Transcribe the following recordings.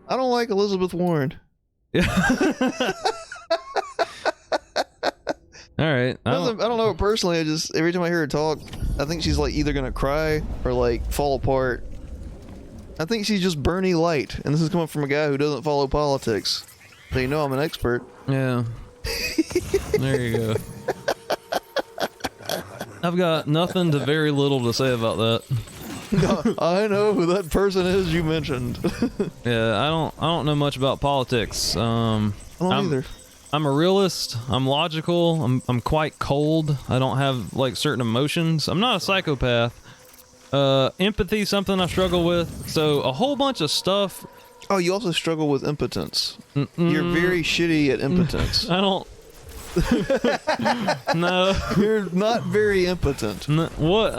I don't like Elizabeth Warren. Yeah. All right. I don't know her personally. I just every time I hear her talk, I think she's like either gonna cry or like fall apart. I think she's just Bernie light, and this is coming from a guy who doesn't follow politics. So you know I'm an expert. Yeah. There you go. I've got nothing to very little to say about that. I know who that person is you mentioned. Yeah, I don't know much about politics. I don't either. I'm a realist. I'm logical. I'm quite cold. I don't have like certain emotions. I'm not a psychopath. Empathy is something I struggle with. So a whole bunch of stuff. Oh, you also struggle with impotence. You're very shitty at impotence. I don't. No. You're not very impotent. What?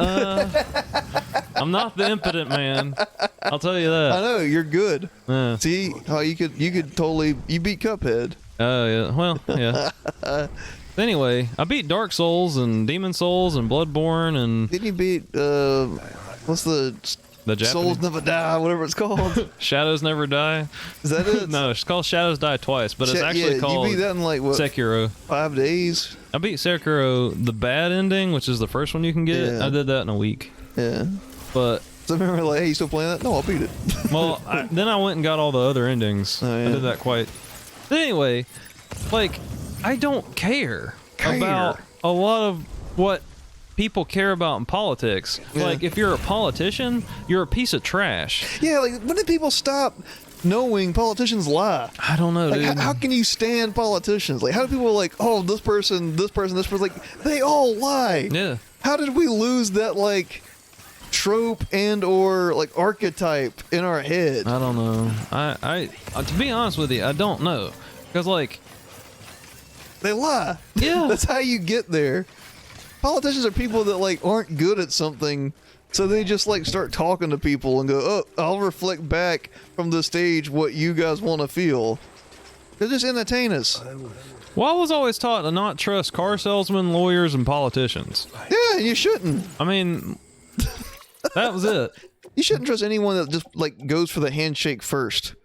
I'm not the impotent man. I'll tell you that. I know, you're good. Yeah. See how you could totally you beat Cuphead. Oh yeah. Well, yeah. Anyway, I beat Dark Souls and Demon Souls and Bloodborne and. Didn't you beat what's the Japanese? Souls Never Die, whatever it's called. Shadows Never Die. Is that it? No, it's called Shadows Die Twice, but it's actually called. You beat that in like what? Sekiro. 5 days. I beat Sekiro the bad ending, which is the first one you can get. Yeah. I did that in a week. Yeah. But so I remember like, hey, you still playing that? No, I'll beat it. well, then I went and got all the other endings. Oh, yeah. I did that quite. But anyway, like I don't care about a lot of what people care about in politics. Yeah. Like if you're a politician, you're a piece of trash. Yeah, like when did people stop knowing politicians lie? I don't know, like, dude. How can you stand politicians? Like, how do people like, oh, this person, like, they all lie. Yeah. How did we lose that like trope and or like archetype in our head? I don't know. I to be honest with you, I don't know. Because like they lie. Yeah. That's how you get there. Politicians are people that like aren't good at something, so they just like start talking to people and go, oh, I'll reflect back from the stage what you guys want to feel. They just entertain us. Well, I was always taught to not trust car salesmen, lawyers, and politicians. Yeah, you shouldn't. I mean, that was it. You shouldn't trust anyone that just like goes for the handshake first.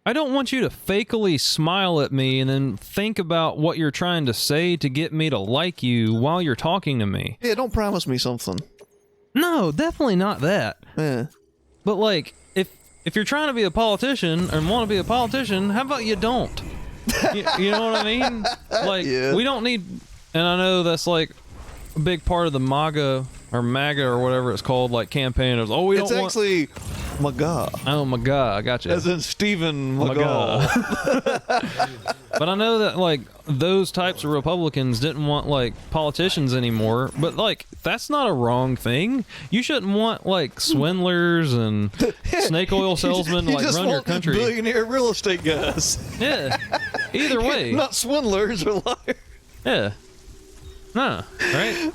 I don't want you to fakely smile at me and then think about what you're trying to say to get me to like you while you're talking to me. Yeah, don't promise me something. No, definitely not that. Yeah. But like, if you're trying to be a politician and want to be a politician, how about you don't? You know what I mean? Like, yeah. We don't need, and I know that's like a big part of the MAGA or whatever it's called, like campaign. Oh, we don't want. It's actually MAGA. Oh my God, I got you. As in Stephen MAGA. But I know that like those types of Republicans didn't want like politicians anymore. But like that's not a wrong thing. You shouldn't want like swindlers and snake oil salesmen to like run your country. Billionaire real estate guys. Yeah. Either way. Not swindlers or liars. Yeah. No. Right.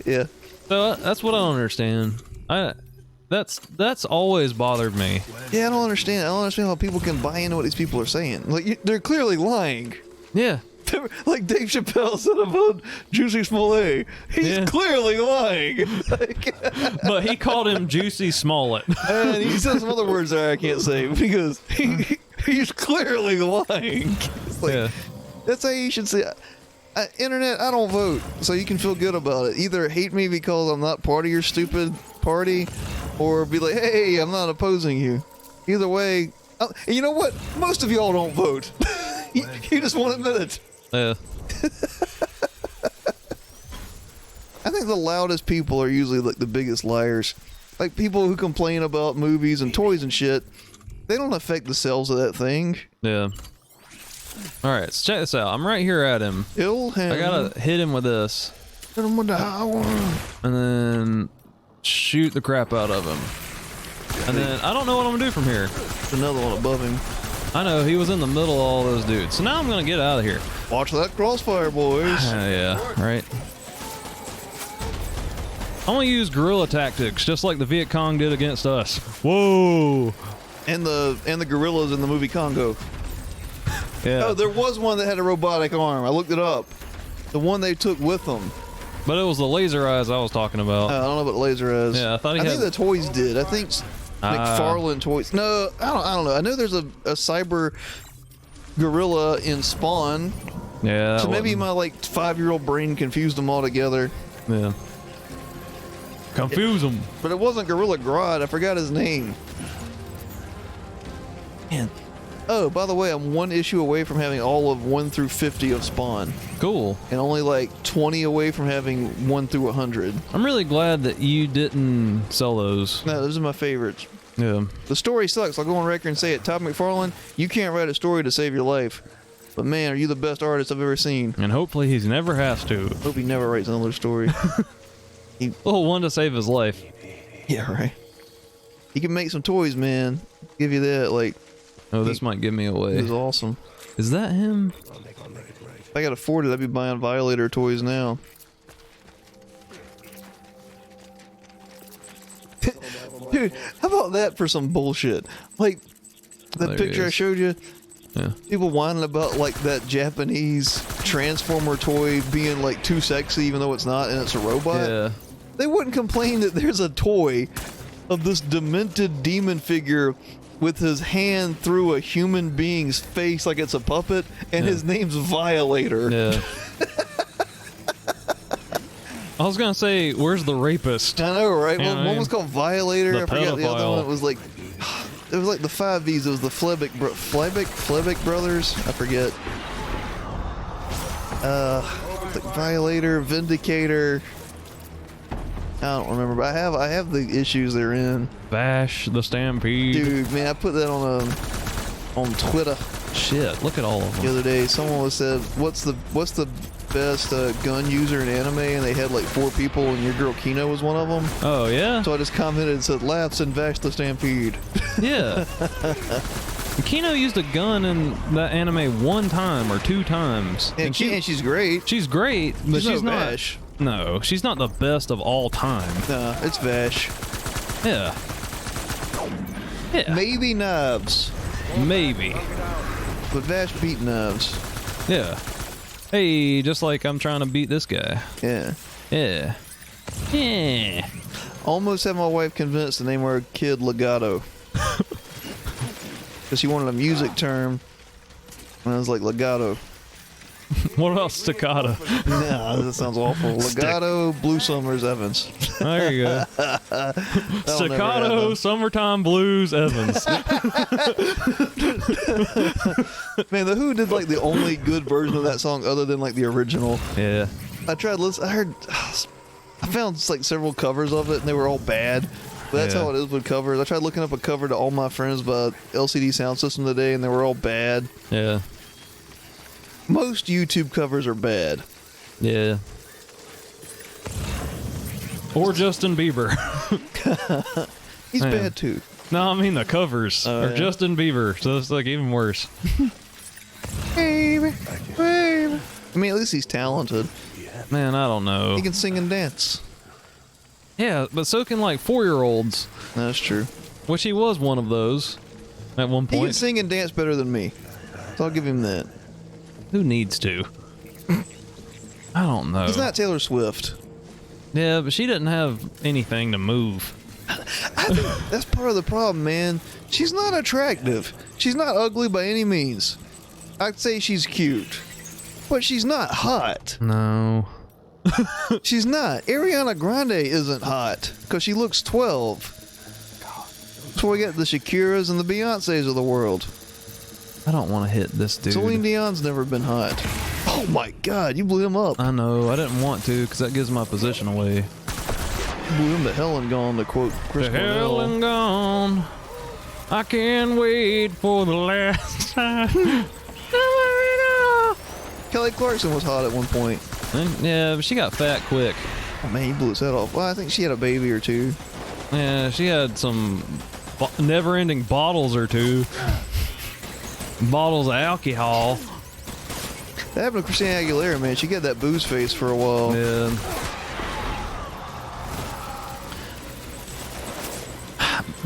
Yeah. So that's what I don't understand. That's always bothered me. Yeah, I don't understand. I don't understand how people can buy into what these people are saying. Like, they're clearly lying. Yeah. Like Dave Chappelle said about Juicy Smollett. He's clearly lying. Like, but he called him Juicy Smollett. And he said some other words there I can't say because he's clearly lying. It's like, yeah. That's how you should say it. Internet, I don't vote, so you can feel good about it. Either hate me because I'm not part of your stupid party, or be like, hey, I'm not opposing you. Either way, and you know what? Most of y'all don't vote. You just won't admit it. Yeah. I think the loudest people are usually like the biggest liars. Like people who complain about movies and toys and shit, they don't affect the sales of that thing. Yeah. All right, so check this out. I'm right here at him. Kill him. I gotta hit him with this. Hit him with the high one. And then shoot the crap out of him. And then I don't know what I'm gonna do from here. There's another one above him. I know, he was in the middle of all those dudes. So now I'm gonna get out of here. Watch that crossfire, boys. Yeah, right. I'm gonna use guerrilla tactics, just like the Viet Cong did against us. Whoa! And the gorillas in the movie Congo. Yeah. Oh, there was one that had a robotic arm. I looked it up. The one they took with them. But it was the laser eyes I was talking about. I don't know about laser eyes. Yeah, I thought I think the toys did. I think McFarlane toys. No, I don't know. I know there's a cyber gorilla in Spawn. Yeah. So maybe my like 5-year-old brain confused them all together. Yeah. Confuse them. But it wasn't Gorilla Grodd. I forgot his name. Man. Oh, by the way, I'm 1 issue away from having all of 1 through 50 of Spawn. Cool. And only like 20 away from having 1 through 100. I'm really glad that you didn't sell those. No, those are my favorites. Yeah. The story sucks. I'll go on record and say it. Todd McFarlane, you can't write a story to save your life. But man, are you the best artist I've ever seen. And hopefully he's never has to. Hope he never writes another story. One to save his life. Yeah, right. He can make some toys, man. Give you that. Like, Oh, this might give me it away. was awesome. Is that him? If I could afford it, I'd be buying Violator toys now. Dude, how about that for some bullshit? Like, that There he picture I is. showed you, Yeah. people whining about, like, that Japanese Transformer toy being, like, too sexy even though it's not, and it's a robot. Yeah. They wouldn't complain that there's a toy of this demented demon figure with his hand through a human being's face like it's a puppet, and Yeah. his name's Violator. Yeah. I was gonna say, where's the rapist? I know, right? Yeah, Well, I one mean, was called Violator. the I forgot the other pedophile. one. It was like the 5 V's. It was the Flebick brothers. I forget. Like Violator, Vindicator. I don't remember, but I have the issues they're in. Vash the Stampede. Dude, man, I put that on Twitter Shit, look at all of the them. other day. Someone was said, "What's the best gun user in anime?" And they had like 4 people, and your girl Kino was one of them. Oh, yeah? So I just commented and said, "Laughs and Vash the Stampede." Yeah. Kino used a gun in that anime 1 time or 2 times. And she's great. She's great, but She's she's no not. Vash. No, she's not the best of all time. Nah, it's Vash. Yeah. Yeah. Maybe Knives, Maybe. but Vash beat Knives. Yeah. Hey, just like I'm trying to beat this guy. Yeah. Yeah. Yeah. Almost had my wife convinced to name our kid Legato. Because she wanted a music term. And I was like, Legato. What about staccato? Nah, that sounds awful. Legato, Blue Summers, Evans. There you go. That'll never Staccato, happen. Summertime Blues, Evans. Man, the Who did like the only good version of that song other than like the original. Yeah. I tried listening. I found like several covers of it and they were all bad. But that's Yeah. how it is with covers. I tried looking up a cover to All My Friends by LCD Sound System today and they were all bad. Yeah. Most YouTube covers are bad. Yeah. Or Justin Bieber. He's Man. bad too. No, I mean the covers. Oh, or yeah. Justin Bieber, so it's like even worse. Baby, baby. I mean, at least he's talented. Man, I don't know. He can sing and dance. Yeah, but so can like 4-year-olds. That's true. Which he was one of those at one He can point. sing and dance better than me. So I'll give him that. Who needs to? I don't know. He's not Taylor Swift. Yeah, but she didn't have anything to move. I think that's part of the problem, man. She's not attractive. She's not ugly by any means. I'd say she's cute. But she's not hot. No. She's not. Ariana Grande isn't hot because she looks 12. That's why we got the Shakiras and the Beyoncés of the world. I don't want to hit this dude. Celine Dion's never been hot. Oh my God, you blew him up. I know. I didn't want to because that gives my position away. You blew him to hell and gone, to quote Chris To hell Cornell. and gone. I can't wait for the last time. Kelly Clarkson was hot at one point. Yeah, but she got fat quick. Oh man, he blew his head off. Well, I think she had a baby or 2. Yeah, she had some never-ending bottles or 2. Bottles of alcohol. That happened to Christina Aguilera, man. She got that booze face for a while. Yeah.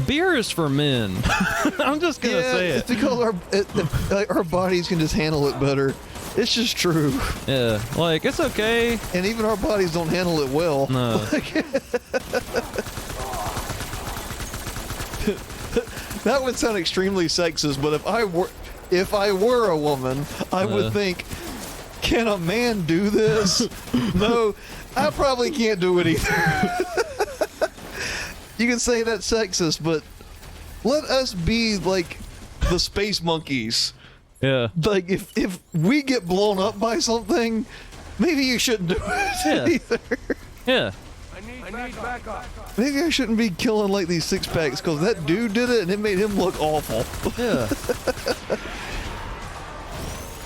Beer is for men. I'm just gonna say it's it. because like, our bodies can just handle it better. It's just true. Yeah, like it's okay. And even our bodies don't handle it well. No. That would sound extremely sexist, but if I were a woman, I would think, can a man do this? No, I probably can't do it either. You can say that's sexist, but let us be like the space monkeys. Yeah. Like, if we get blown up by something, maybe you shouldn't do it either. Yeah. I need backup. Maybe I shouldn't be killing like these 6-packs because that dude did it and it made him look awful. Yeah.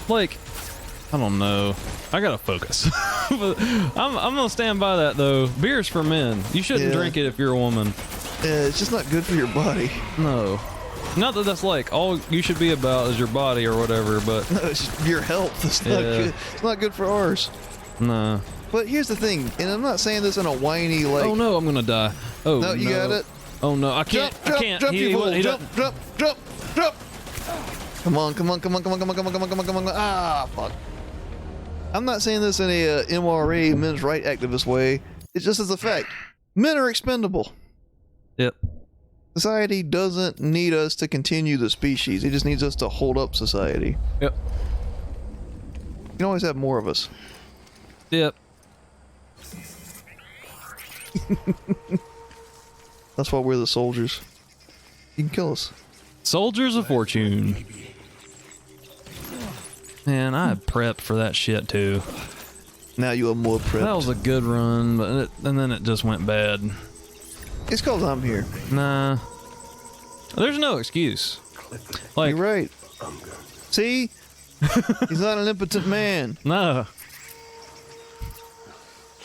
Like, I don't know. I gotta focus. But I'm gonna stand by that though. Beer's for men. You shouldn't drink it if you're a woman. Yeah, it's just not good for your body. No. Not that that's like all you should be about is your body or whatever, but No, it's just your health. It's not good. It's not good for ours. nah. But here's the thing, and I'm not saying this in a whiny like. Oh no, I'm gonna die. Oh No, you got it. Oh no, I can't. Jump, I can't. jump, you fool! he Jump, doesn't- jump. Come on, come on, come on, come on, come on, come on, come on, come on, come on. Ah, fuck. I'm not saying this in a MRA, men's right activist way. It's just as a fact. Men are expendable. Yep. Society doesn't need us to continue the species. It just needs us to hold up society. Yep. You can always have more of us. Yep. That's why we're the soldiers. You can kill us. Soldiers of Fortune. Man, I had prepped for that shit too. Now you are more prepped. That was a good run, but and then it just went bad. It's because I'm here. Nah. There's no excuse. Like, You're right. See? He's not an impotent man. no.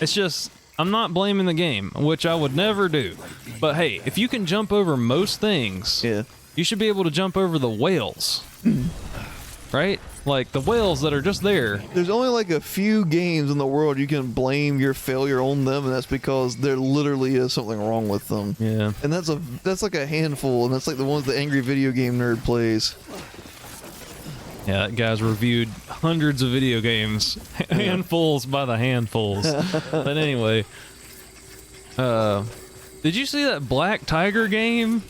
It's just, I'm not blaming the game, which I would never do. But hey, if you can jump over most things, Yeah. you should be able to jump over the whales. Right? Like the whales that are just there. There's only like a few games in the world you can blame your failure on them, and that's because there literally is something wrong with them. Yeah. And that's like a handful, and that's like the ones the angry video game nerd plays. Yeah, that guy's reviewed hundreds of video games. Handfuls by the handfuls. But anyway. Did you see that Black Tiger game?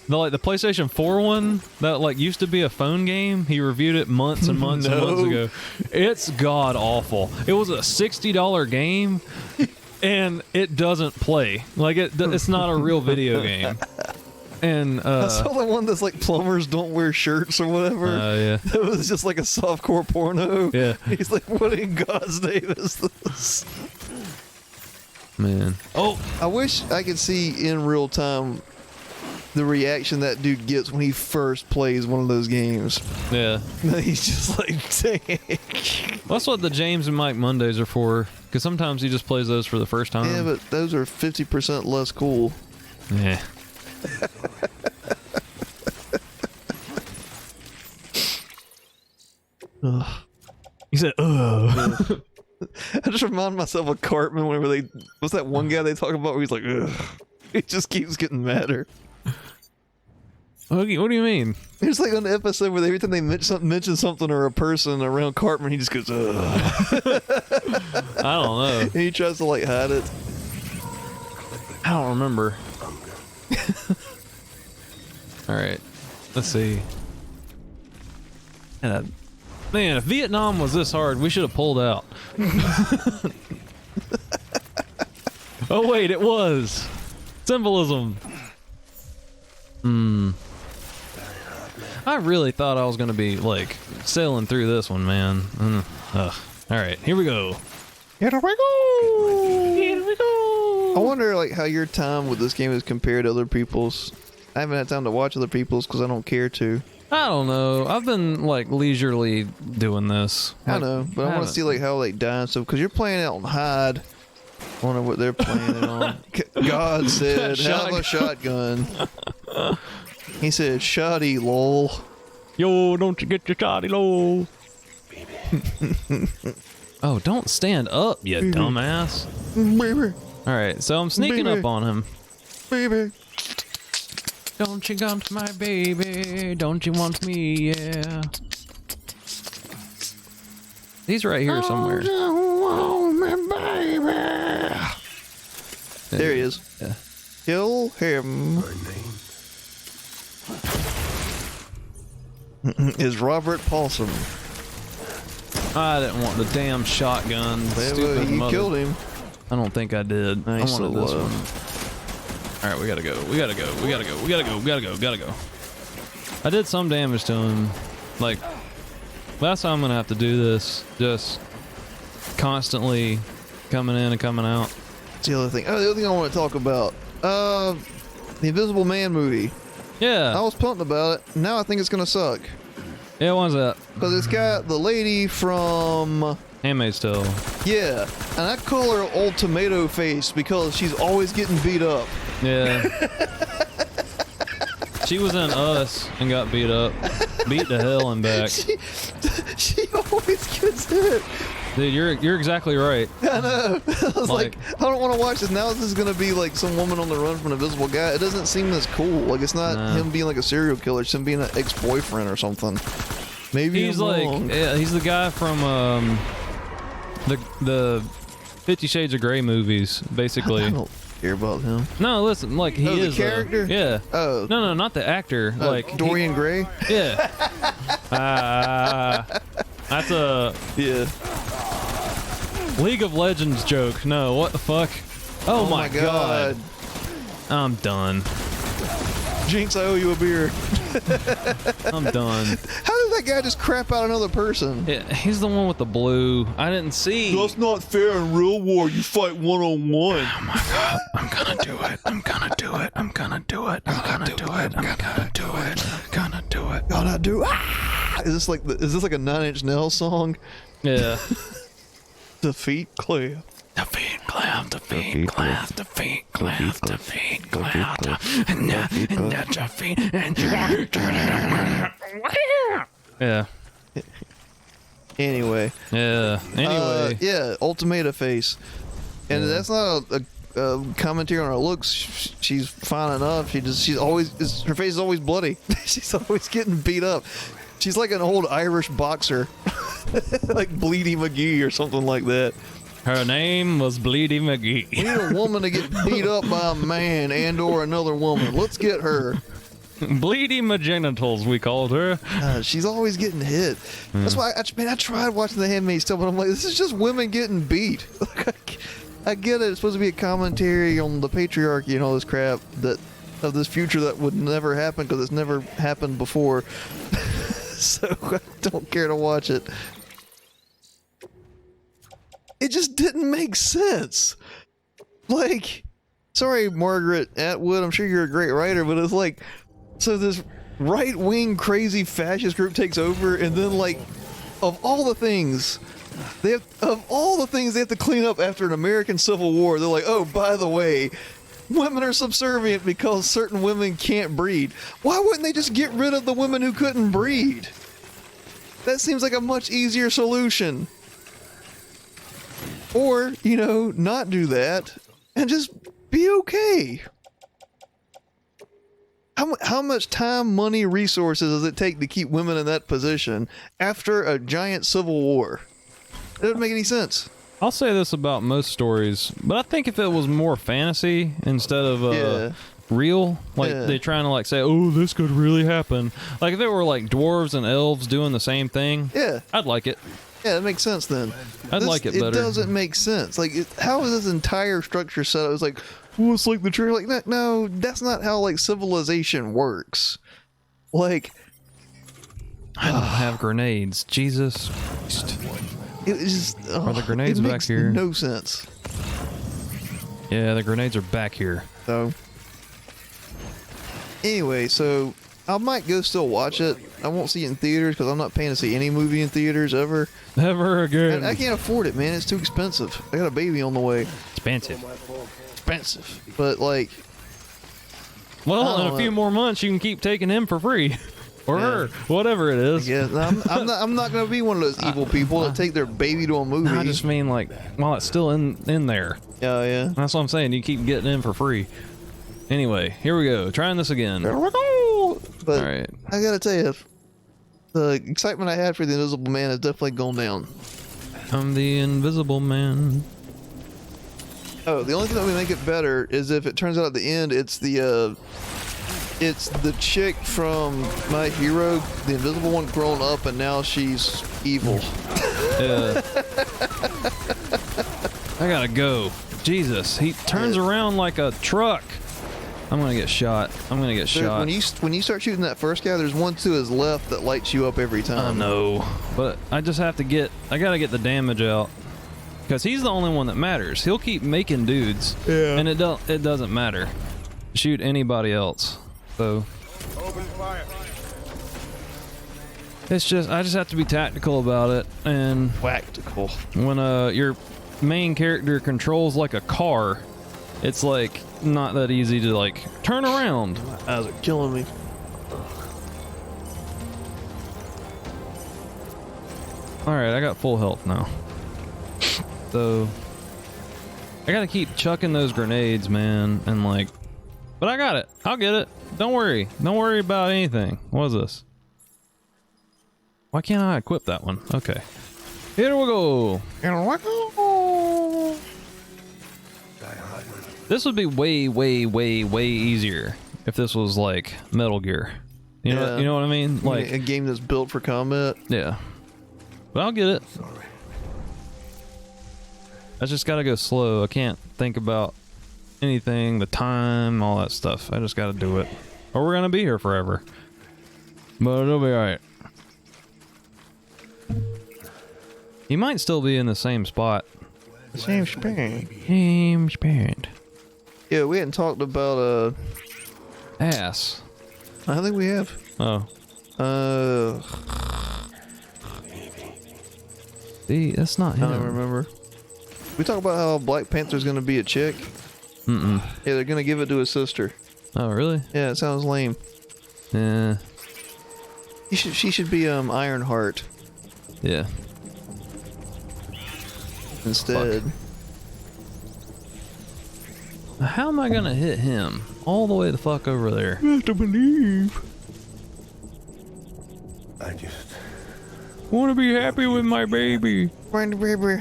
The PlayStation 4 one that like used to be a phone game. He reviewed it months and months and months ago. It's god awful. It was a $60 game, and it doesn't play. Like it's not a real video game. And I saw the one that's like plumbers don't wear shirts or whatever. yeah. It was just like a softcore porno. Yeah. He's like, what in God's name is this? Man. Oh, I wish I could see in real time the reaction that dude gets when he first plays one of those games. yeah. He's just like, dang. That's what the James and Mike Mondays are for. Because sometimes he just plays those for the first time. Yeah, but those are 50% less cool. Yeah. He said, ugh. I just remind myself of Cartman whenever what's that one guy they talk about where he's like, ugh. He just keeps getting madder. What do you mean? It's like on the episode where every time they mention something or a person around Cartman, he just goes, ugh. I don't know. And he tries to like hide it. I don't remember. Alright. Let's see. Man, if Vietnam was this hard, we should have pulled out. Oh wait, it was. Symbolism. I really thought I was gonna be like sailing through this one, man. Alright, here we go. Here we go! Here we go! I wonder like how your time with this game is compared to other people's. I haven't had time to watch other people's because I don't care to. I don't know. I've been like leisurely doing this. I know, but I want haven't- to see like how they die and stuff because you're playing it on hide. I wonder what they're playing it on. God said, have a shotgun. He said, shoddy, lol. Yo, don't you get your shoddy low. Oh, don't stand up, you dumbass. Baby, Alright, so I'm sneaking Baby. up on him. baby. Don't you want my baby? Don't you want me? Yeah. He's right here somewhere. There he is. Yeah. Kill him. is Robert Paulson. I didn't want the damn shotgun. Well, Stupid you mother. killed him. I don't think I did. Nice I wanted this low. one. All right, we gotta go. We gotta go. We gotta go. We gotta go. We gotta go. Gotta go. I did some damage to him. Like, that's how I'm gonna have to do this. Just constantly coming in and coming out. That's the other thing. Oh, the other thing I want to talk about. The Invisible Man movie. I Yeah. was pumped about it. Now I think it's gonna suck. Yeah, what's that? Because it's got the lady from... Handmaid's Tale. Yeah. And I call her Old Tomato Face because she's always getting beat up. Yeah. She was in Us and got beat up. Beat to hell and back. She always gets hit. Dude, you're exactly right. I know. I was like, Like- I don't want to watch this. Now this is going to be like some woman on the run from an invisible guy. It doesn't seem as cool. Like, it's not Nah. him being like a serial killer. It's him being an ex-boyfriend or something. Maybe He's I'm like, wrong. yeah, he's the guy from the 50 Shades of Grey movies, I basically. don't care about him. No, listen, like he Oh, the is character? yeah. Oh. No, not the actor. Like Dorian Gray? yeah. That's a Yeah. League of Legends joke. No, what the fuck? Oh, my god. I'm done. Jinx, I owe you a beer. I'm done. How did that guy just crap out another person? Yeah, he's the one with the blue. I didn't see. That's not fair in real war. You fight one-on-one. Oh my god, I'm gonna do it. I'm gonna do it. I'm gonna do it. I'm gonna do it. I'm gonna do it. I'm gonna do it. Gonna do. Ah! Is this like a Nine Inch Nails song? Yeah. Defeat Clay. Defeat Cloud, defeat Cloud, defeat Cloud, defeat Cloud, and defeat. Yeah. Anyway. Yeah. Anyway. Yeah, Ultimata Face. And that's not a commentary on her looks. She's fine enough. Her face is always bloody. She's always getting beat up. She's like an old Irish boxer. Like Bleedy McGee or something like that. Her name was Bleedy McGee. We need a woman to get beat up by a man and or another woman. Let's get her. Bleedy McGenitals, we called her. She's always getting hit. That's why I tried watching The Handmaid's Tale, but I'm like, this is just women getting beat. I get it. It's supposed to be a commentary on the patriarchy and all this crap of this future that would never happen because it's never happened before. So I don't care to watch it. It just didn't make sense. Like, sorry, Margaret Atwood, I'm sure you're a great writer, but it's like, so this right-wing crazy fascist group takes over, and then like, of all the things they have to clean up after an American Civil War, they're like, oh, by the way, women are subservient because certain women can't breed. Why wouldn't they just get rid of the women who couldn't breed? That seems like a much easier solution. Or, not do that and just be okay. How much time, money, resources does it take to keep women in that position after a giant civil war? It doesn't make any sense. I'll say this about most stories, but I think if it was more fantasy instead of real, like they trying to like say, oh, this could really happen. Like if it were like dwarves and elves doing the same thing, I'd like it. Yeah, that makes sense then. I'd like it better. It doesn't make sense. Like, how is this entire structure set up? It's like, well, it's like the church. Like, no, that's not how like civilization works. Like, I don't have grenades. Jesus. it just Are the grenades it back makes here? No sense. Yeah, the grenades are back here. So, anyway, so I might go still watch it. I won't see it in theaters because I'm not paying to see any movie in theaters ever. Never again. And I can't afford it, man. It's too expensive. I got a baby on the way. Expensive. Expensive, but like, Well, in a few more months, you can keep taking him for free. Or her. Whatever it is. yeah, I'm not gonna be one of those evil people that take their baby to a movie. I just mean like while it's still in there. Yeah. That's what I'm saying. You keep getting in for free. Anyway, here we go. Trying this again. There we go. But All right. I gotta tell you, the excitement I had for the Invisible Man has definitely gone down. I'm the Invisible Man. Oh, the only thing that would make it better is if it turns out at the end it's the It's the chick from My Hero, the invisible one, grown up, and now she's evil. Yeah. I gotta go. Jesus, he turns around like a truck. I'm gonna get shot. I'm gonna get shot. When you start shooting that first guy, there's one to his left that lights you up every time. I know, but I just have to get. I gotta get the damage out because he's the only one that matters. He'll keep making dudes, and it doesn't matter. Shoot anybody else. So Open fire. it's just I just have to be tactical about it, and Wactical. when your main character controls like a car, it's like not that easy to like turn around. My eyes are killing me. All right, I got full health now, so I gotta keep chucking those grenades, man, and like. But I got it. I'll get it. Don't worry. Don't worry about anything. What is this? Why can't I equip that one? Okay. Here we go. This would be way, way, way, way easier if this was like Metal Gear. You know what I mean? Like a game that's built for combat. Yeah. But I'll get it. I just gotta go slow. I can't think about anything, the time, all that stuff. I just gotta do it. Or we're gonna be here forever. But it'll be alright. He might still be in the same spot. Same spirit. Same spot. Yeah, we hadn't talked about Ass. I think we have. Oh. See, that's not him. I don't remember. We talked about how Black Panther's gonna be a chick. Mm-mm. Yeah, they're gonna give it to his sister. Oh, really? Yeah, it sounds lame. Yeah. She should be Ironheart Yeah. instead. How am I gonna hit him? All the way the fuck over there. You have to believe. I just Want to be happy with my baby. Find the baby.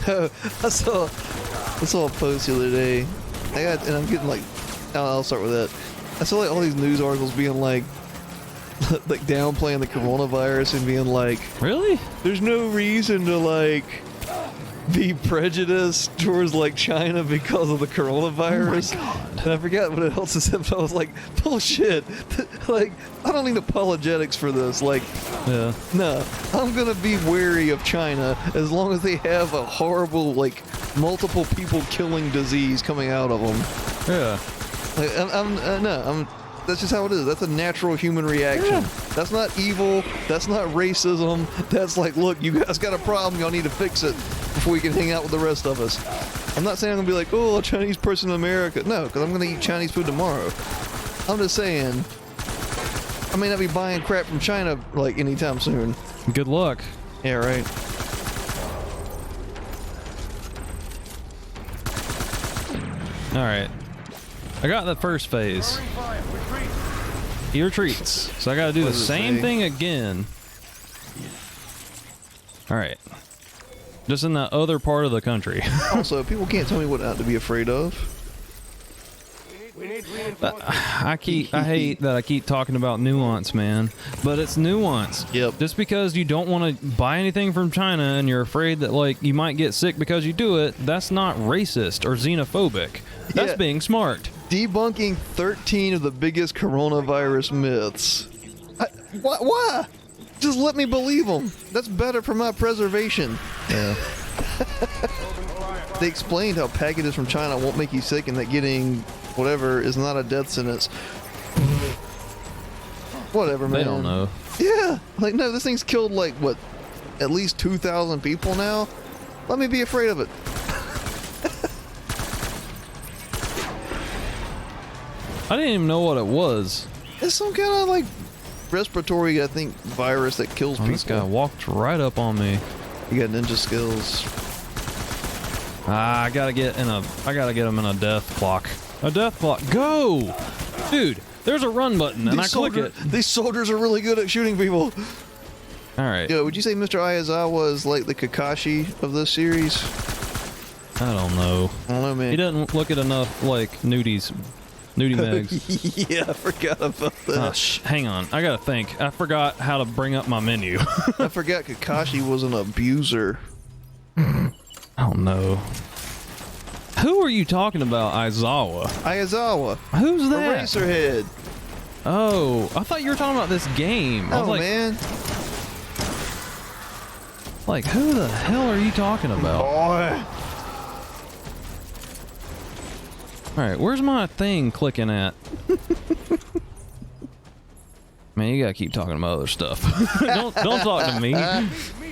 I saw a post the other day. And I'm getting like, I'll start with that. I saw like all these news articles being like downplaying the coronavirus and being like, Really? there's no reason to like be prejudiced towards like China because of the coronavirus. And I forgot what else it said, but I was like, bullshit. Like, I don't need apologetics for this. Like, Yeah. no, I'm gonna be wary of China as long as they have a horrible, like, multiple people killing disease coming out of them. Yeah. Like, that's just how it is. That's a natural human reaction. That's not evil. That's not racism. That's like, look, you guys got a problem. Y'all need to fix it before we can hang out with the rest of us. I'm not saying I'm gonna be like, oh, a Chinese person in America. No, because I'm gonna eat Chinese food tomorrow. I'm just saying, I may not be buying crap from China like anytime soon. Good luck. Yeah, right. All right. I got the first phase. fire. Retreat. He retreats. So I got to do What the does it same say? thing again. All right. Just in that other part of the country. Also, people can't tell me what not to be afraid of. We need reinforcements. I hate that I keep talking about nuance, man. But it's nuance. Yep. Just because you don't want to buy anything from China and you're afraid that like you might get sick because you do it, that's not racist or xenophobic. That's Yeah. being smart. Debunking 13 of the biggest coronavirus myths. Why? Just let me believe them. That's better for my preservation. Yeah. They explained how packages from China won't make you sick and that getting whatever is not a death sentence. Whatever, man. They don't know. Yeah. Like, no, this thing's killed, like, what, at least 2,000 people now? Let me be afraid of it. I didn't even know what it was. It's some kind of, like, respiratory, I think, virus that kills Oh, people. this guy walked right up on me. You got ninja skills. I gotta get him in a death clock. A death clock. Go! Dude, there's a run button and I click it. These soldiers are really good at shooting people. All right. Yo, would you say Mr. Ayazawa is like the Kakashi of this series? I don't know. I don't know, man. He doesn't look at enough like nudie mags. Yeah, I forgot about that. Oh, hang on. I gotta think. I forgot how to bring up my menu. I forgot Kakashi was an abuser. Oh no. Who are you talking about, Aizawa? Ayazawa. Who's that? Eraserhead. Oh, I thought you were talking about this game. I was Oh, like, man. like, who the hell are you talking about? Boy. All right, where's my thing clicking at? Man, you gotta keep talking about other stuff. don't talk to me.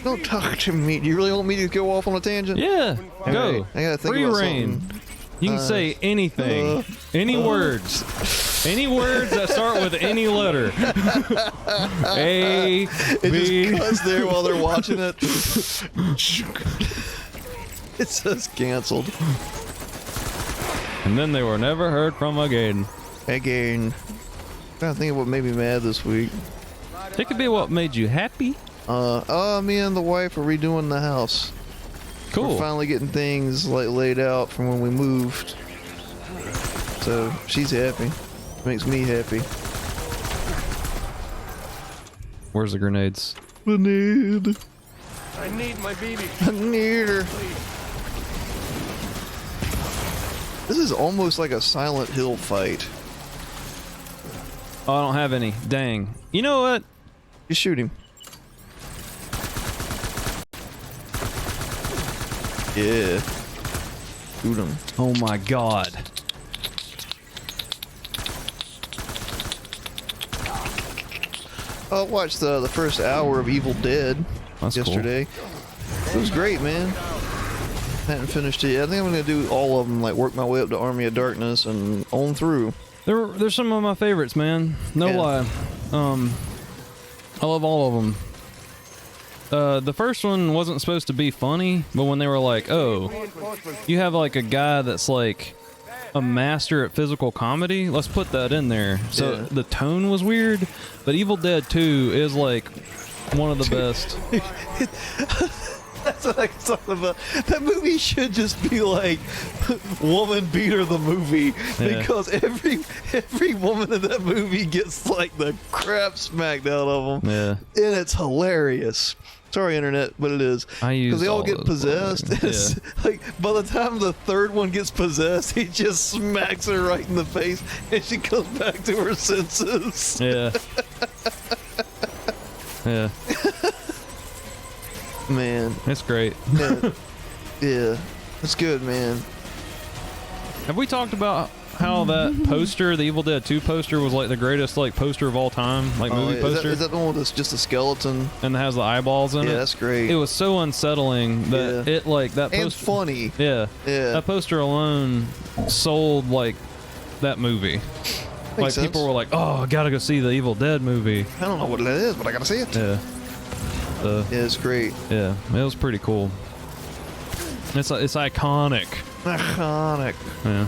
Don't talk to me. Do you really want me to go off on a tangent? Yeah, go. I gotta think Free about reign. something. You can say anything, any words that start with any letter. A, It B. just cuts there while they're watching it. It says canceled. And then they were never heard from again. Again. I'm trying to think of what made me mad this week. It could be what made you happy. Me and the wife are redoing the house. Cool. We're finally getting things like laid out from when we moved. So she's happy. Makes me happy. Where's the grenades? I need my BB. I need her. This is almost like a Silent Hill fight. Oh, I don't have any. Dang. You know what? Just shoot him. Yeah. Shoot him. Oh my god. I watched the first hour of Evil Dead That's cool. yesterday. It was great, man. Hadn't finished it yet. I think I'm gonna do all of them, like work my way up to Army of Darkness and on through. They're some of my favorites, man. No Yeah. lie. I love all of them. The first one wasn't supposed to be funny, but when they were like, "Oh, you have like a guy that's like a master at physical comedy, let's put that in there." So Yeah. the tone was weird, but Evil Dead 2 is like one of the best. That's what I'm talking about. That movie should just be like Woman Beater the movie, Yeah. because every woman in that movie gets like the crap smacked out of them, Yeah. and it's hilarious. Sorry, internet, but it is. I use Because they all all get those possessed. buttons. It's like by the time the third one gets possessed, he just smacks her right in the face, and she comes back to her senses. Yeah. Yeah. Man, It's great. yeah, yeah, it's good, man. Have we talked about how that poster, the Evil Dead 2 poster, was like the greatest like poster of all time, like movie Yeah. poster, Is that the one that's just a skeleton? and it has the eyeballs in Yeah, it? that's great. It was so unsettling that Yeah. it like that And poster. funny. Yeah. Yeah. That poster alone sold like that movie. Like sense. people were like, "Oh, I gotta go see the Evil Dead movie." I don't know what that is, but I gotta see it. Yeah. Yeah, it's great. Yeah, it was pretty cool. It's iconic. Iconic. Yeah.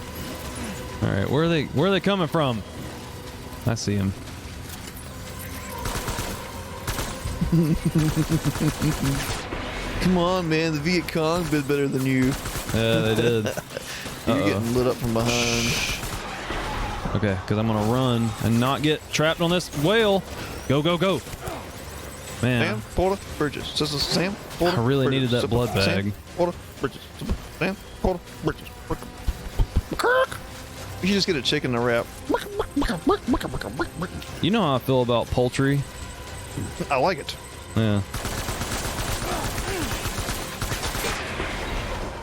All right, where are they coming from? I see him. Come on, man. The Viet Cong did better than you. Yeah, they did. You're getting lit up from behind. Okay, because I'm gonna run and not get trapped on this whale. Go, go, go! Man, Sam, Porter, Bridges. This is Sam, Porter, I really Bridges. needed that blood bag. Sam, Porter, Bridges. Sam, Porter, Bridges. You should just get a chicken to wrap. you know how I feel about poultry. I like it. Yeah.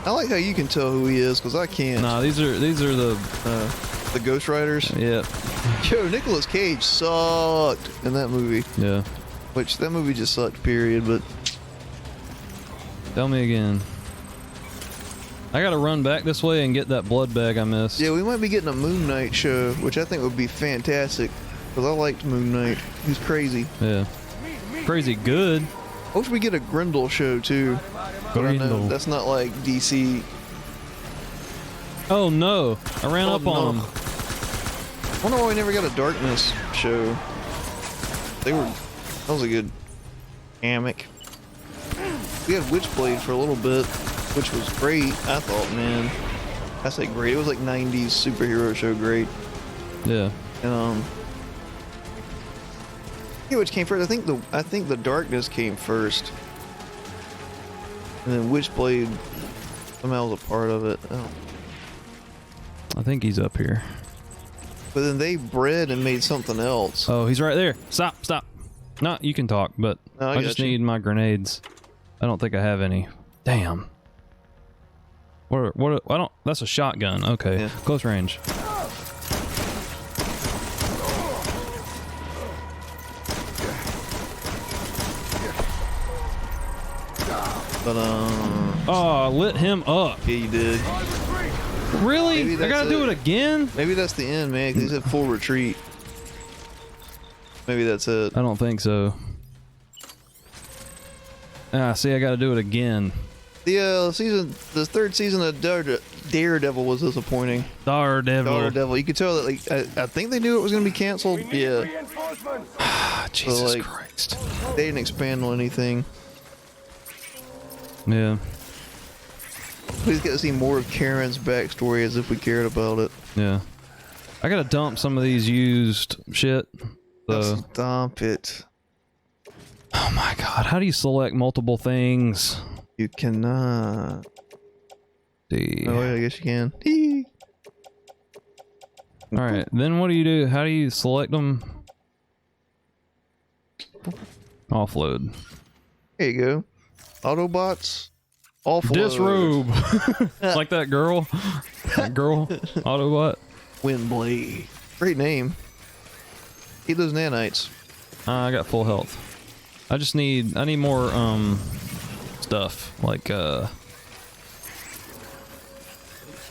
I like how you can tell who he is, because I can't. Nah, these are The Ghost Riders. yeah, Yo, Nicolas Cage sucked in that movie. yeah. Which, that movie just sucked, period, but... Tell me again. I gotta run back this way and get that blood bag I missed. Yeah, we might be getting a Moon Knight show, which I think would be fantastic, because I liked Moon Knight. He's crazy. Yeah. Crazy good. I wish we get a Grendel show, too. But I know Grendel. that's not like DC. Oh no! I ran Oh, up on no. him. I wonder why we never got a Darkness show. That was a good Hammock. We had Witchblade for a little bit, which was great. I thought, man. I say great. It was like 90s superhero show great. Yeah. And, yeah, which came first? I think the Darkness came first. And then Witchblade somehow was a part of it. Oh. I think he's up here. But then they bred and made something else. Oh, he's right there. Stop. No, you can talk, but No, I just need my grenades. I don't think I have any. Damn. What? I don't. That's a shotgun. Okay, Yeah. close range. But Oh, lit him up. yeah, you did. Really? Maybe I gotta that's do it. it again? Maybe that's the end, man. 'Cause he said full retreat. Maybe that's it. I don't think so. Ah, see, I gotta do it again. The third season of Daredevil was disappointing. Daredevil. You could tell that, like, I think they knew it was gonna be canceled. Yeah, Reinforcements. Ah, Jesus like- Christ. they didn't expand on anything. Yeah. We just get to see more of Karen's backstory as if we cared about it. Yeah. I gotta dump some of these used shit. So. Stop it. Oh my god, how do you select multiple things? You cannot. See. Oh, yeah, I guess you can. Hee. Alright, then what do you do? How do you select them? Offload. There you go. Autobots. Offload. Disrobe. Like that girl. That girl. Autobot. Windblade. Great name. Eat those nanites. I got full health. I need more stuff. Like I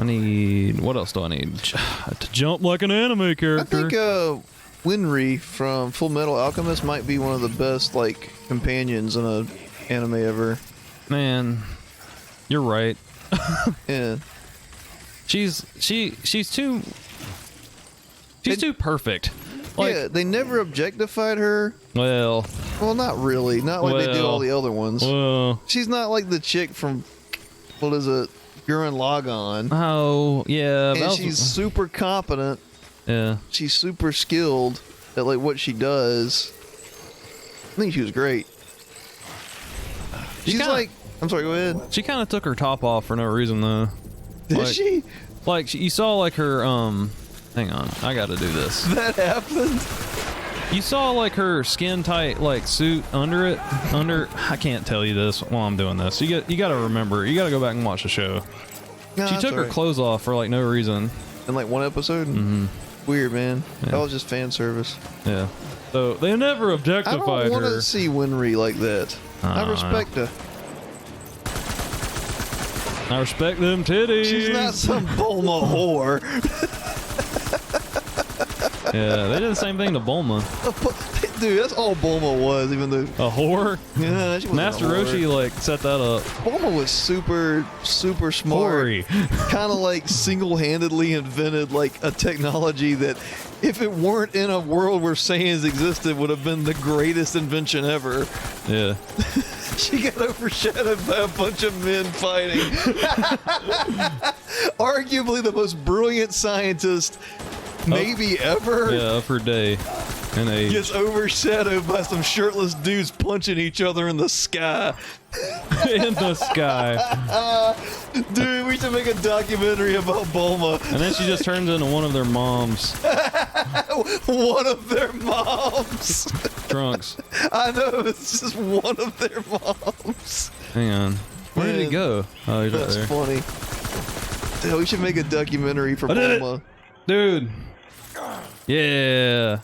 need, what else do I need? To jump like an anime I character. think Winry from Full Metal Alchemist might be one of the best, like, companions in a anime ever. Man, you're right. Yeah. She's too perfect. Like, Yeah, they never objectified her. well, Well, not really. Not like they do all the other ones. well. She's not like the chick from, what is it, Gurren Lagann. Oh, yeah. And she's super competent. yeah. She's super skilled at, like, what she does. I think she was great. She's kinda- like, I'm sorry, go ahead. She kind of took her top off for no reason though. Did Like- she? Like you saw like her hang on, I got to do this. That happened? You saw like her skin tight like suit under I can't tell you this while I'm doing this. You got to remember. You got to go back and watch the show. No, She that's took her alright. clothes off for like no reason. In like one episode? Mm-hmm. Weird, man. Yeah. That was just fan service. Yeah. So they never I objectified don't want her. to see Winry like that. I respect her. I respect them titties. She's not some Bulma whore. Yeah, they did the same thing to Bulma. Dude, that's all Bulma was, even though... A whore? Yeah, she wasn't Master a whore. Roshi like set that up. Bulma was super smart. Hoary. Kind of like single-handedly invented like a technology that, if it weren't in a world where Saiyans existed, would have been the greatest invention ever. Yeah. She got overshadowed by a bunch of men fighting. Arguably the most brilliant scientist maybe ever. Yeah, of her day and age. Gets overshadowed by some shirtless dudes punching each other in the sky. In the sky. Dude, we should make a documentary about Bulma. And then she just turns into one of their moms. One of their moms. Trunks. I know, it's just one of their moms. Hang on. Where did he Man, go? Oh, he's right That's there. funny. Dude, we should make a documentary for I did it. Bulma. Dude. Yeah.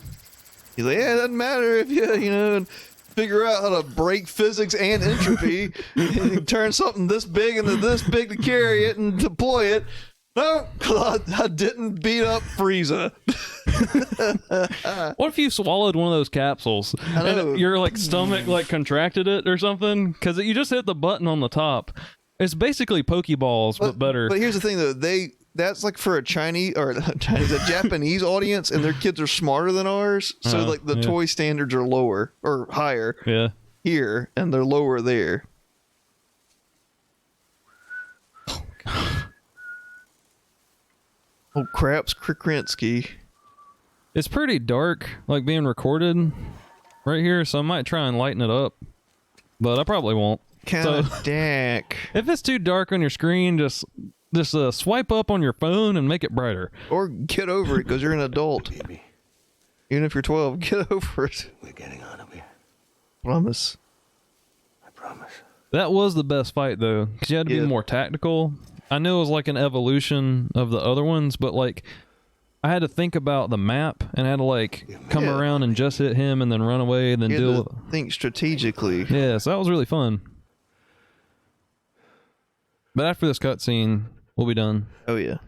He's like, yeah, it doesn't matter if you figure out how to break physics and entropy and turn something this big into this big to carry it and deploy it. No, I didn't beat up Frieza. What if you swallowed one of those capsules know. and your like stomach like contracted it or something? Because you just hit the button on the top. It's basically Pokeballs, but better. But here's the thing, though. That's like for a Japanese audience, and their kids are smarter than ours. So like the yeah. toy standards are lower or higher. Yeah. here and they're lower there. Oh, craps Krikrinsky. It's pretty dark, like being recorded right here, so I might try and lighten it up, but I probably won't. Kinda dank. If it's too dark on your screen, just swipe up on your phone and make it brighter. Or get over it because you're an adult. Baby, Even if you're 12, get over it. we're getting out of here. Promise. I promise. That was the best fight though, because you had to Yeah. be more tactical. I know it was like an evolution of the other ones, but like I had to think about the map and had to like come Yeah. around and just hit him and then run away and then You had deal to with. think strategically. Yeah, so that was really fun. But after this cutscene, we'll be done. Oh yeah.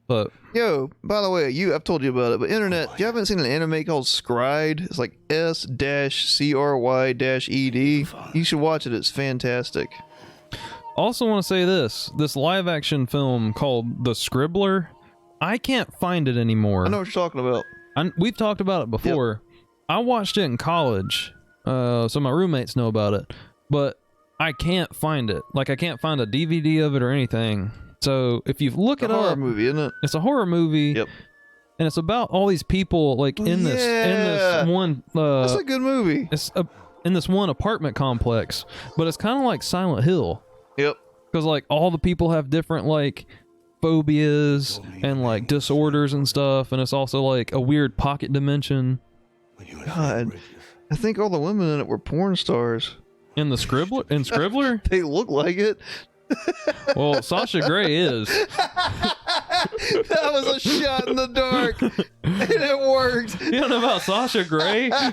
But Yo, by the way, I've told you about it, but internet, you haven't seen an anime called Scryed? It's like S-CRY-ED. You should watch it. It's fantastic. also want to say this live action film called The Scribbler, I can't find it anymore. I know what you're talking about. We've talked about it before. I watched it in college, so my roommates know about it, but I can't find it. Like I can't find a DVD of it or anything. So if you look It's it a horror up, movie, isn't it? it's a horror movie. Yep. And it's about all these people like in this one That's a good movie. in this one apartment complex, but it's kind of like Silent Hill Yep. because like all the people have different like phobias and like disorders and stuff, and it's also like a weird pocket dimension. God, I think all the women in it were porn stars. In the Scribbler, They look like it. well, Sasha Grey is. That was a shot in the dark, and it worked. You don't know about Sasha Grey? I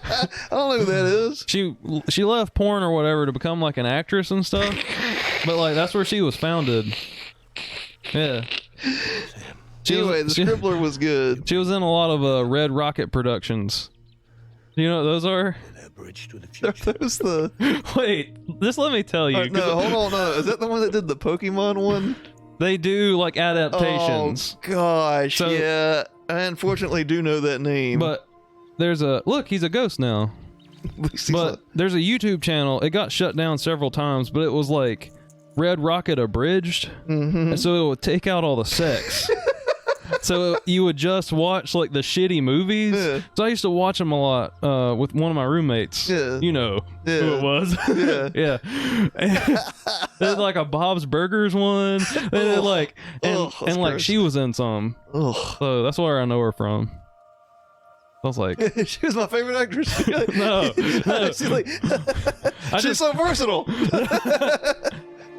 don't know who that is. She left porn or whatever to become like an actress and stuff, but like that's where she was founded. Yeah. Anyway, the Scribbler was good. She was in a lot of Red Rocket productions. Do you know what those are? Bridge to the Are future. those the? Wait, just let me tell you. 'cause No, hold on. No, is that the one that did the Pokemon one? They do like adaptations. Oh gosh, So- yeah. I unfortunately do know that name. But there's look, he's a ghost now. But there's a YouTube channel. It got shut down several times, but it was like Red Rocket abridged. And so it would take out all the sex. So you would just watch like the shitty movies. Yeah. So I used to watch them a lot with one of my roommates. Yeah. You know who Yeah. it was. Yeah. Yeah. There's like a Bob's Burgers one. And then, like Ugh, that's and like gross. she was in some. Ugh. So that's where I know her from. I was like, She was my favorite actress. no. She's like, I she's just so versatile.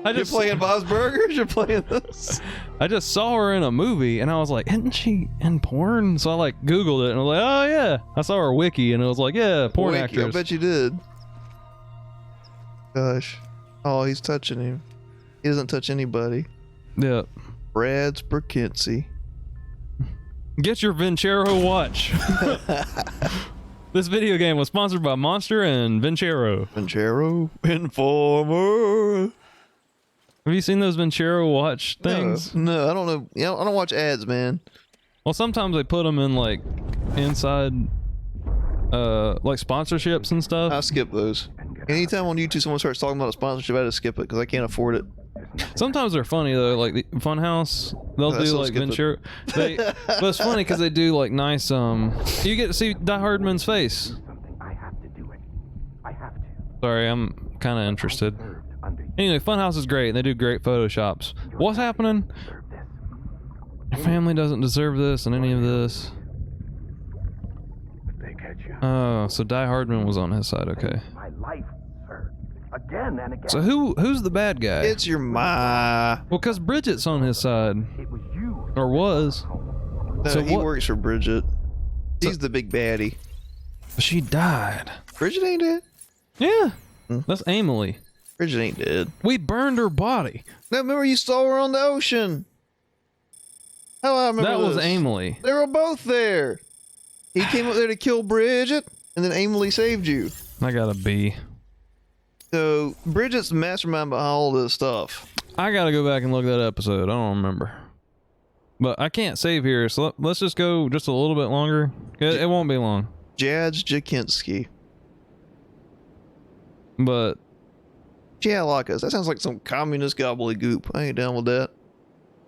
I You're just playing Bob's Burgers. You're playing this. I just saw her in a movie and I was like, isn't she in porn? So I like Googled it and I was like, oh yeah. I saw her wiki and it was like, yeah, porn Wiki, actress. I bet you did. Gosh. Oh, he's touching him. He doesn't touch anybody. Yeah. Brad Sprkincy. Get your Vincero watch. This video game was sponsored by Monster and Vincero. Vincero Informer. Have you seen those Vincero watch things? No, I don't know. Yeah, I don't watch ads, man. Well, sometimes they put them in like inside like sponsorships and stuff. I skip those. Anytime on YouTube someone starts talking about a sponsorship, I just skip it because I can't afford it. Sometimes they're funny though, like the Funhouse. They'll I do still like skip it. Ventura. But it's funny because they do like nice. You get to see Die Hardman's face. I have to do it. I have to. Sorry, I'm kind of interested. Anyway, Funhouse is great. They do great photoshops. What's happening? Your family doesn't deserve this and any of this. If they catch you. Oh, so Die Hardman was on his side. Okay. My life, sir. Again and again. So who's the bad guy? It's your ma. Well, because Bridget's on his side, It was you. or was. No, So he what- works for Bridget. He's the big baddie. She died. Bridget ain't dead. Yeah, that's Emily. Bridget ain't dead. We burned her body. No, remember you saw her on the ocean. How I remember That was this. Emily. They were both there. He came up there to kill Bridget, and then Emily saved you. I got a B. So Bridget's the mastermind behind all this stuff. I gotta go back and look at that episode. I don't remember. But I can't save here, so let's just go just a little bit longer. It won't be long. Jadz Jakinski. But Yeah, Lacas. That sounds like some communist gobbledygook. I ain't down with that.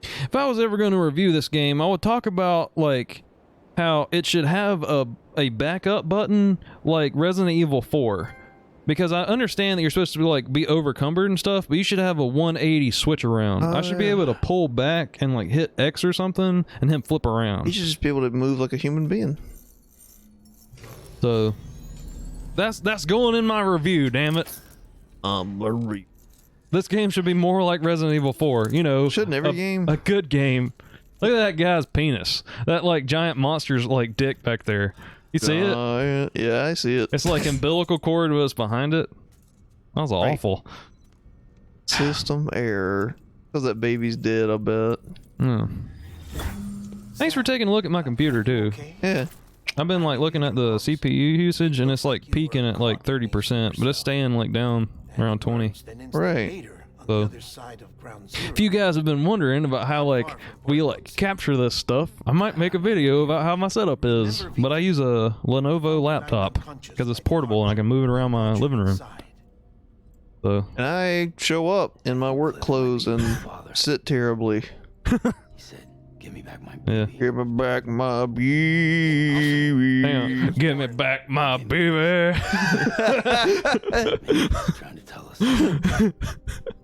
if I was ever going to review this game, I would talk about like how it should have a backup button like Resident Evil 4. Because I understand that you're supposed to be overcumbered and stuff, but you should have a 180 switch around. I should be able to pull back and like hit X or something and then flip around. You should just be able to move like a human being. So that's going in my review, damn it. This game should be more like Resident Evil 4, you know. Shouldn't every game? A good game. Look at that guy's penis. That like giant monster's like dick back there. You see it? Yeah, I see it. It's like umbilical cord was behind it. That was awful. System error. Because that baby's dead, I bet. Thanks for taking a look at my computer too. Yeah. I've been like looking at the CPU usage and it's like peaking at like 30%, but it's staying like down around 20. Right. So if you guys have been wondering about how like we like capture this stuff, I might make a video about how my setup is, but I use a Lenovo laptop because it's portable and I can move it around my living room. So And I show up in my work clothes and sit terribly. He said, "Give me back my baby." yeah. Give me back my baby. Hang on. Give me back my baby. Maybe he's trying to tell us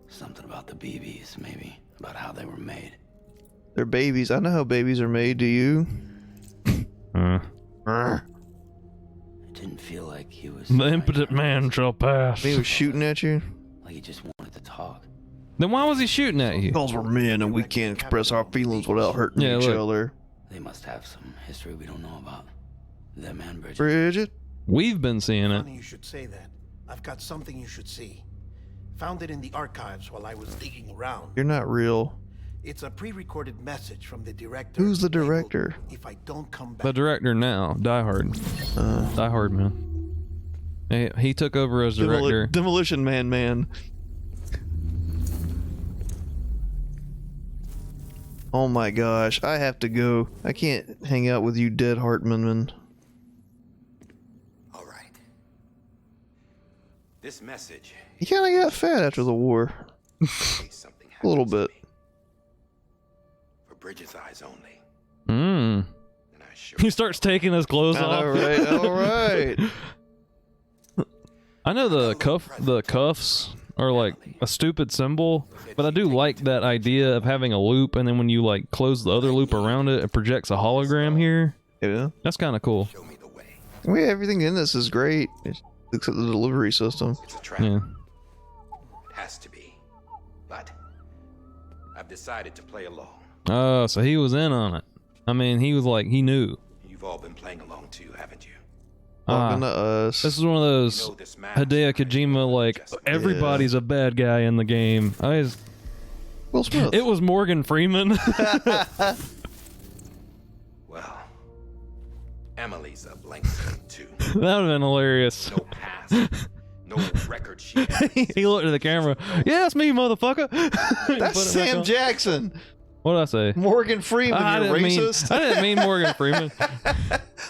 something about the BBs, maybe about how they were made. They're babies. I know how babies are made. Do you? It didn't feel like he was. The impotent man shall pass. He was shooting at you? Like he just wanted to talk. Then why was he shooting at you? Because we're men and we can't express our feelings without hurting Yeah, each look. other. They must have some history we don't know about. Them and Bridget. Bridget? We've been seeing it. Funny you should say that. I've got something you should see. Found it in the archives while I was digging around. You're not real. It's a pre-recorded message from the director. Who's the labeled, director? "If I don't come back." The director now, Die Hard. Die Hard, man. He took over as director. Demolition Man. Oh my gosh, I have to go. I can't hang out with you dead Hartman. All right. This message. He kind of got fat after the war. Something A little happens to bit. me. For Bridget's eyes only. Mm. And I sure He starts taking his clothes I off. know, right? All right. I know the cuffs are like a stupid symbol, but I do like that idea of having a loop, and then when you like close the other loop around it, it projects a hologram here. Yeah. That's kind of cool. show me the way. Everything in this is great, except the delivery system. It's a trap. Yeah. It has to be. But I've decided to play along. Oh, so he was in on it. I mean, he was like, he knew. You've all been playing along too, haven't you? Talking to us. This is one of those You know this mask Hideo Kojima, like, everybody's a bad guy in the game. Will Smith. It was Morgan Freeman. Well, Emily's a blank slate too. That would have been hilarious. No past. No record sheet. He looked at the camera. Yeah, it's me, motherfucker. That's Sam Jackson. What did I say? Morgan Freeman, I you didn't mean- racist. I didn't mean Morgan Freeman.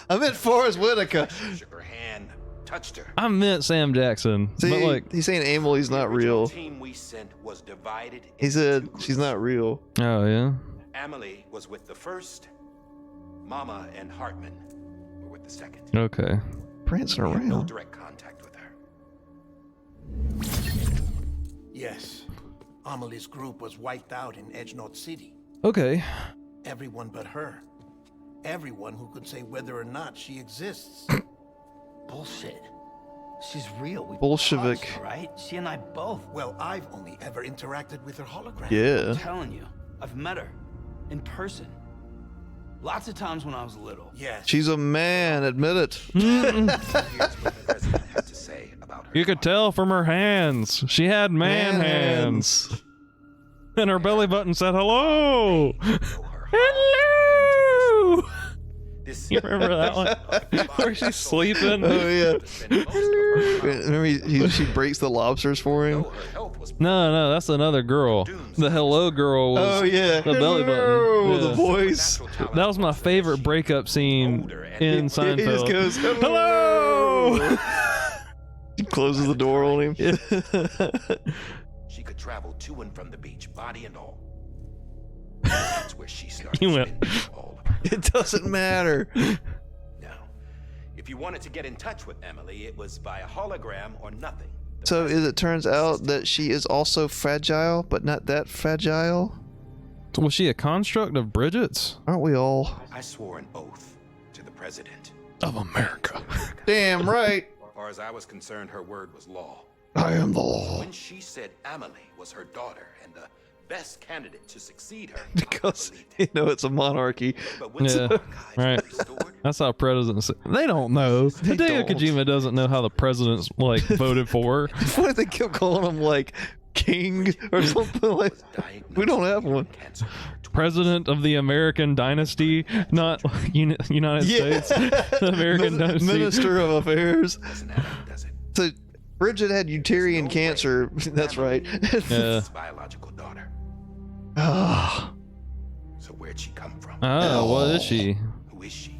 I meant Forrest Whitaker. Shook her hand, touched her. I meant Sam Jackson. See, but like, he's saying Emily's not The original real. team we sent was divided. He into said two she's groups. not real. oh yeah. Emily was with the first. Mama and Hartman were with the second. Okay. Prancing We had no around. direct contact with her. Yes. Amelie's group was wiped out in Edge Knot City. Okay. Everyone but her. Everyone who could say whether or not she exists. Bullshit. She's real. We Bolshevik. paused, all right? She and I both. Well, I've only ever interacted with her hologram. Yeah. I'm telling you, I've met her in person. Lots of times when I was little. Yes. She's a man, admit it. Here's what the president had to say about her. You could tell from her hands. She had man hands. And her belly button said hello. Know her Hello. This You remember that one? Where she's sleeping? Oh, yeah. spent most of her life. Remember she breaks the lobsters for him? Her help was No, that's another girl. The hello girl was Oh, yeah. the belly Hello, button. the Yeah. voice. natural talent. That was my favorite breakup scene in He just Seinfeld. goes, Hello! He closes the door on him. She could travel to and from the beach, body and all. That's where she started He went. spending all of her. It doesn't matter. Now, if you wanted to get in touch with Emily, it was via hologram or nothing. The So president it turns out that she is also fragile, but not that fragile. Was she a construct of Bridget's? Aren't we all? I swore an oath to the president. Of America. Damn right. As far as I was concerned, her word was law. I am the law. When she said Emily was her daughter and the best candidate to succeed her, Because, I believed you it. know, it's a monarchy. But when Yeah, the archives right. were restored, That's how presidents. They don't know. Hideo don't. Kojima doesn't know how the president's like voted for. What if they kept calling him, like, king or something like was diagnosed We don't have with one. cancer. President of the American dynasty, not United Yeah. States. The American dynasty. Minister of Affairs. Doesn't happen, does it? So Bridget had uterine cancer. That's right. Yeah. His biological daughter. Ah, So where'd she come from? Oh, what is she? Who is she?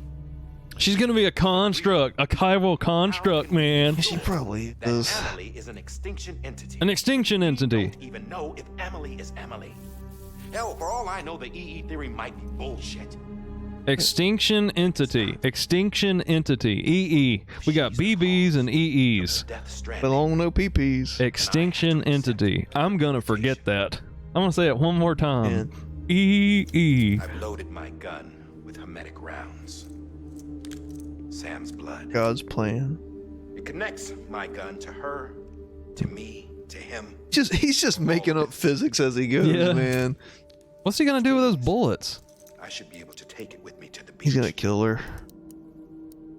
She's gonna be a construct, a chival construct, man. she probably That is. Emily is an extinction entity. An extinction entity. Don't even know if Emily is Emily. Hell, for all I know, the EE theory might be bullshit. Extinction entity. Extinction entity. EE. We got BBs and EEs. Death Stranding. Belong no peepees. Extinction entity. I'm gonna forget that. I'm gonna say it one more time. EE. I've loaded my gun with hermetic rounds. Sam's blood. God's plan. It connects my gun to her, to me, to him. He's just making up physics as he goes, Yeah. man. What's he gonna do with those bullets? I should be able to take it with me to the beach. He's gonna kill her.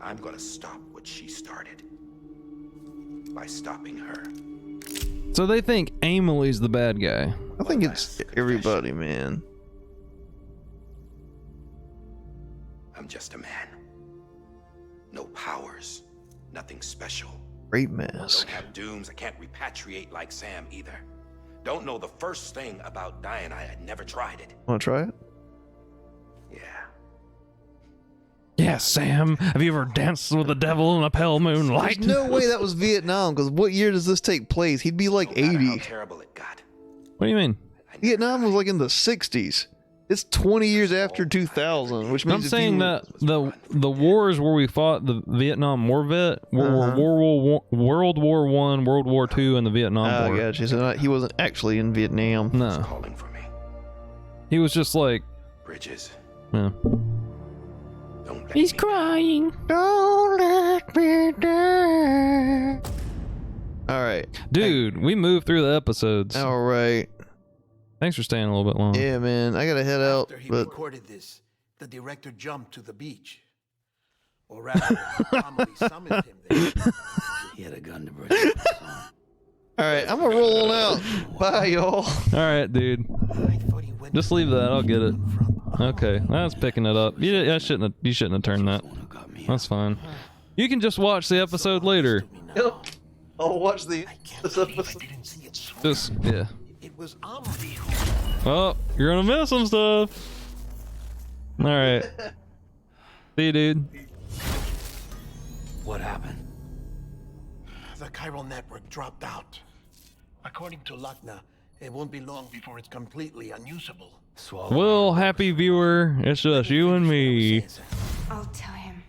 I'm gonna stop what she started. By stopping her. So they think Emily's the bad guy. I think it's everybody, man. I'm just a man. No powers. Nothing special. Great mask. Don't have dooms. I can't repatriate like Sam either. Don't know the first thing about dying. I had never tried it. Wanna try it? Yeah. Yeah, Sam. Have you ever danced with the devil in a pale moonlight? There's no way that was Vietnam, because what year does this take place? He'd be like No matter how 80. terrible it got. What do you mean? I never Vietnam was tried like in the 60s. It's 20 years after 2000, which means I'm if saying you- that the wars where we fought the Vietnam War vet were World War One, World War Two, and the Vietnam Ah, War. gotcha. So he wasn't actually in Vietnam. It's No, calling for me. he was just like, Bridges. yeah. Don't let He's me crying. Don't let me down. All right. Dude, we moved through the episodes. All right. Thanks for staying a little bit long. Yeah, man. I gotta head out, After he but recorded this, the director jumped to the beach. Or rather, Amelie summoned him there. He had a gun to Bridget. all right. I'm gonna roll on out. Bye, y'all. All right, dude. I thought he went Just leave that. I'll get it. from Okay, that's picking it up. You shouldn't have turned that. The one who got me. That's fine. You can just watch the episode later. Yep. I'll watch the. I can't believe I didn't see it sooner. Just yeah. It was Amelie who... Oh, you're gonna miss some stuff. All right. See you, dude. What happened? The chiral network dropped out. According to Luckna, it won't be long before it's completely unusable. Swallow. Well, happy viewer, it's just you and me. I'll tell him.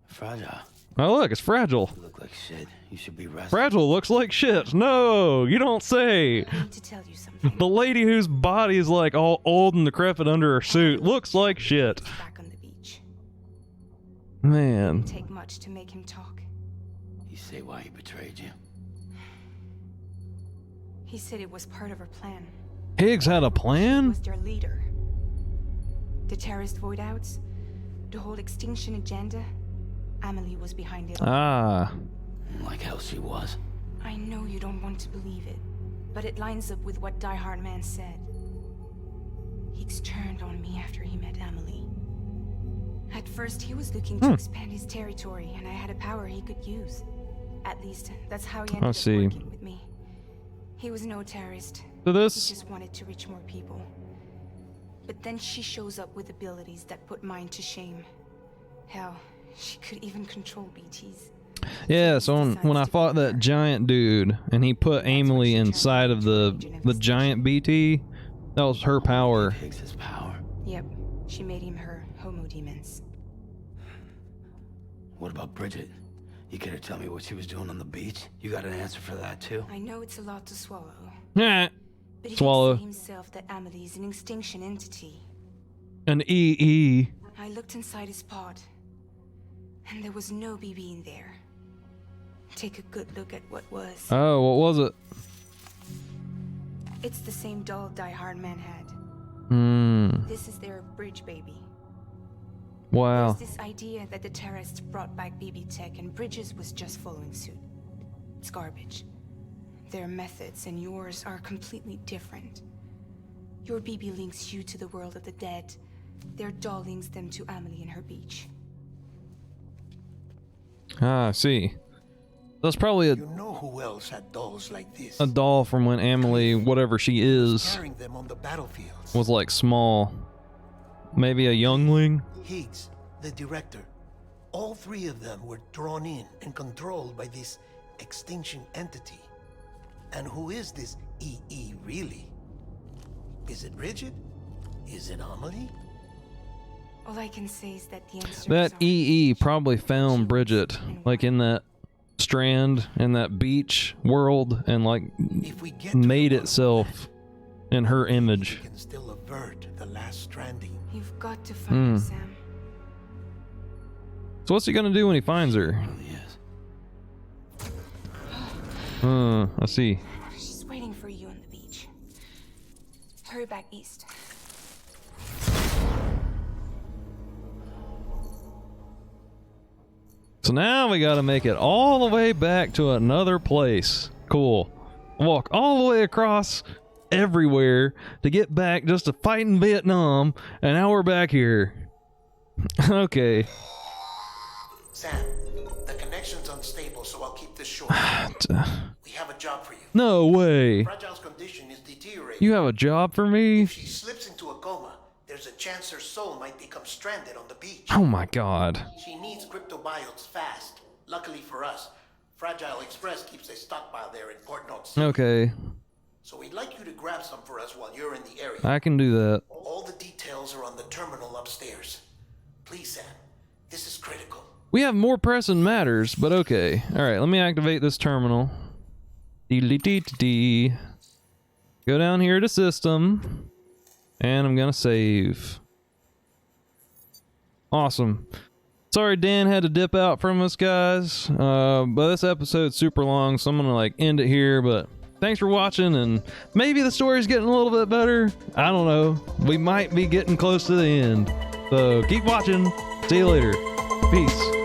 Fragile. Oh, look, it's fragile. You look like shit. You should be rested. Fragile looks like shit. No, you don't say. I need to tell you something. The lady whose body is like all old and decrepit under her suit looks like shit. Back on the beach. Man. Take much to make him talk. You say why he betrayed you? He said it was part of her plan. Higgs had a He plan? was their leader. The terrorist void outs, the whole extinction agenda. Amelie was behind it. Ah. Like hell she was. I know you don't want to believe it, but it lines up with what Die Hard Man said. Higgs turned on me after he met Amelie. At first, he was looking to expand his territory, and I had a power he could use. At least, that's how he ended I up see. working with me. He was no terrorist. So He this just wanted to reach more people. But then she shows up with abilities that put mine to shame. Hell, she could even control BTs. Yeah, so when I fought that giant dude and he put Amelie inside of the giant BT, that was her power. Takes his power. Yep, she made him her homo demons. What about Bridget? You care to tell me what she was doing on the beach? You got an answer for that too? I know it's a lot to swallow, Yeah, but he swallow. said himself that Amelie is an extinction entity. An EE. I looked inside his pod, and there was no BB in there. Take a good look at what was. Oh, what was it? It's the same doll Die Hard Man had. This is their bridge baby. Wow. There's this idea that the terrorists brought back BB tech and Bridges was just following suit. It's garbage. Their methods and yours are completely different. Your BB links you to the world of the dead. Their doll links them to Amelie and her beach. Ah, I see. That's probably You know who else had dolls like this? a doll from when Amelie, whatever she is, Carrying them on the battlefields. was like small. Maybe a youngling? Higgs, the director. All three of them were drawn in and controlled by this extinction entity. And who is this EE really? Is it Bridget? Is it Amelie? All I can say is that the answer That EE probably found Bridget, like in that strand, in that beach world, and like If we get to made the bottom of itself in her that, image. we can still avert the last stranding. You've got to find her, Sam. So what's he gonna do when he finds her? Really is. I see. She's waiting for you on the beach. Hurry back east. So now we gotta make it all the way back to another place. Cool. Walk all the way across everywhere to get back just to fight in Vietnam, and now we're back here. Okay. Sam, the connection's unstable, so I'll keep this short. We have a job for you. No way. Fragile's condition is deteriorating. You have a job for me? If she slips into a coma, there's a chance her soul might become stranded on the beach. Oh my god. She needs cryptobiotes fast. Luckily for us, Fragile Express keeps a stockpile there in Port North. Okay, So we'd like you to grab some for us while you're in the area. I can do that. All the details are on the terminal upstairs. Please, Sam. This is critical. We have more pressing matters, but okay. Alright, let me activate this terminal. Dee-dee-dee-dee-dee. Go down here to system. And I'm gonna save. Awesome. Sorry Dan had to dip out from us, guys. But this episode's super long, so I'm gonna like end it here, but thanks for watching, and maybe the story's getting a little bit better. I don't know. We might be getting close to the end. So keep watching. See you later. Peace.